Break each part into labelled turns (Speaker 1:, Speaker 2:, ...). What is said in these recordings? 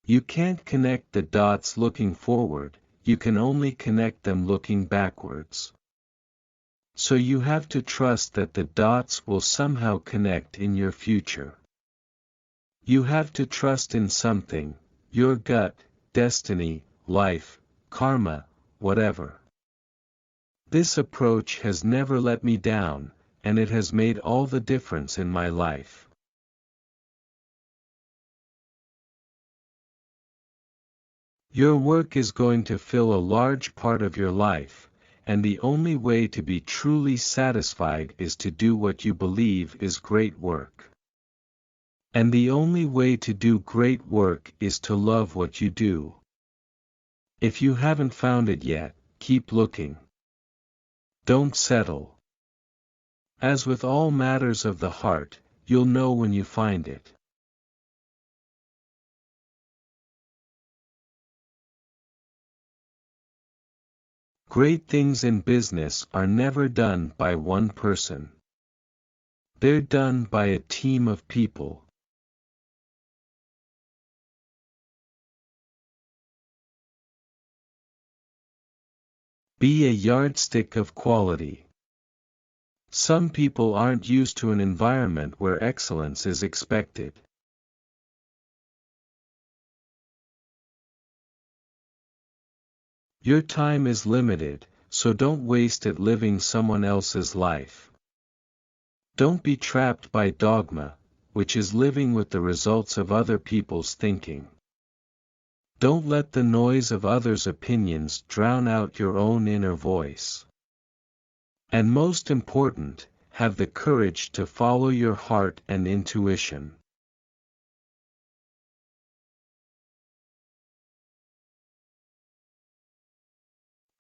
Speaker 1: You can't connect the dots looking forward, you can only connect them looking backwards. So you have to trust that the dots will somehow connect in your future. You have to trust in something, your gut, destiny, life, karma, whatever. This approach has never let me down, and it has made all the difference in my life. Your work is going to fill a large part of your life, and the only way to be truly satisfied is to do what you believe is great work. And the only way to do great work is to love what you do. If you haven't found it yet, keep looking. Don't settle. As with all matters of the heart, you'll know when you find it. Great things in business are never done by one person. They're done by a team of people. Be a yardstick of quality. Some people aren't used to an environment where excellence is expected. Your time is limited, so don't waste it living someone else's life. Don't be trapped by dogma, which is living with the results of other people's thinking. Don't let the noise of others' opinions drown out your own inner voice. And most important, have the courage to follow your heart and intuition.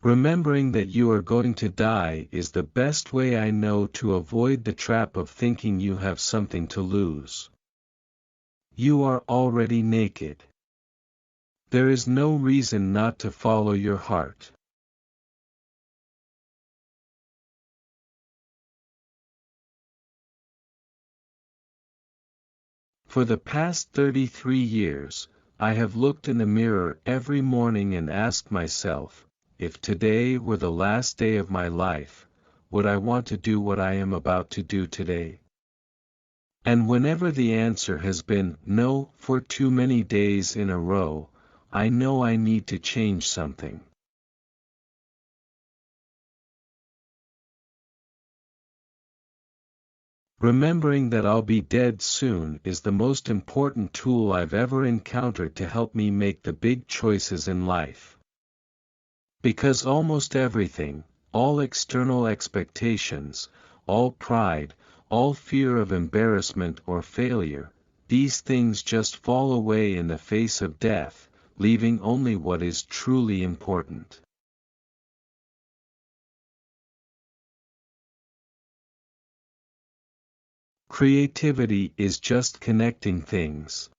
Speaker 1: Remembering that you are going to die is the best way I know to avoid the trap of thinking you have something to lose. You are already naked. There is no reason not to follow your heart. For the past 33 years, I have looked in the mirror every morning and asked myself, if today were the last day of my life, would I want to do what I am about to do today? And whenever the answer has been no for too many days in a row, I know I need to change something. Remembering that I'll be dead soon is the most important tool I've ever encountered to help me make the big choices in life. Because almost everything, all external expectations, all pride, all fear of embarrassment or failure, these things just fall away in the face of death, leaving only what is truly important. Creativity is just connecting things.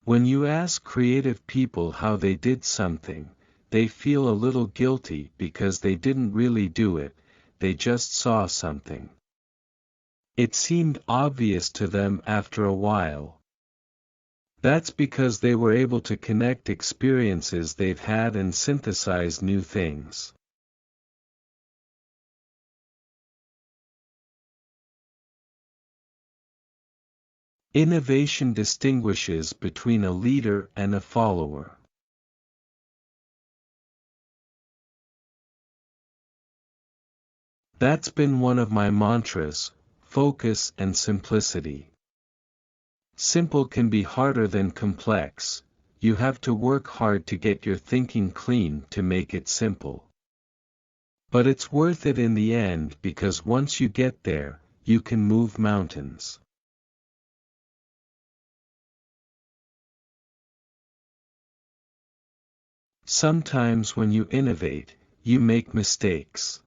Speaker 1: When you ask creative people how they did something, they feel a little guilty because they didn't really do it, they just saw something. It seemed obvious to them after a while. That's because they were able to connect experiences they've had and synthesize new things. Innovation distinguishes between a leader and a follower. That's been one of my mantras: focus and simplicity. Simple can be harder than complex. You have to work hard to get your thinking clean to make it simple. But it's worth it in the end because once you get there, you can move mountains. Sometimes when you innovate, you make mistakes.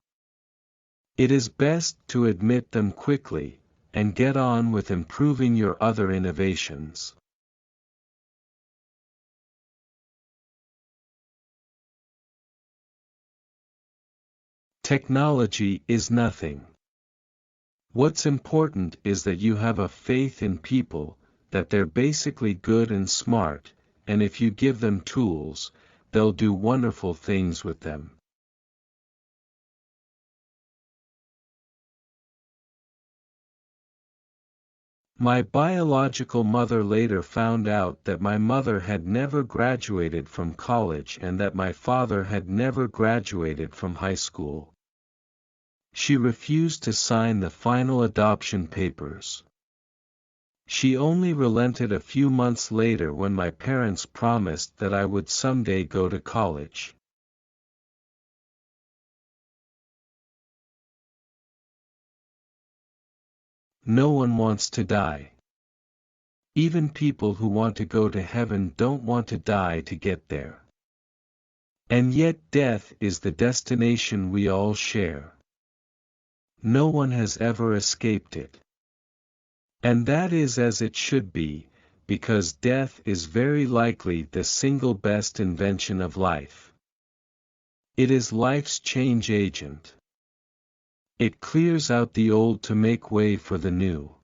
Speaker 1: It is best to admit them quickly, and get on with improving your other innovations. Technology is nothing. What's important is that you have a faith in people, that they're basically good and smart, and if you give them tools, they'll do wonderful things with them. My biological mother later found out that my mother had never graduated from college and that my father had never graduated from high school. She refused to sign the final adoption papers. She only relented a few months later when my parents promised that I would someday go to college. No one wants to die. Even people who want to go to heaven don't want to die to get there. And yet death is the destination we all share. No one has ever escaped it. And that is as it should be, because death is very likely the single best invention of life. It is life's change agent. It clears out the old to make way for the new.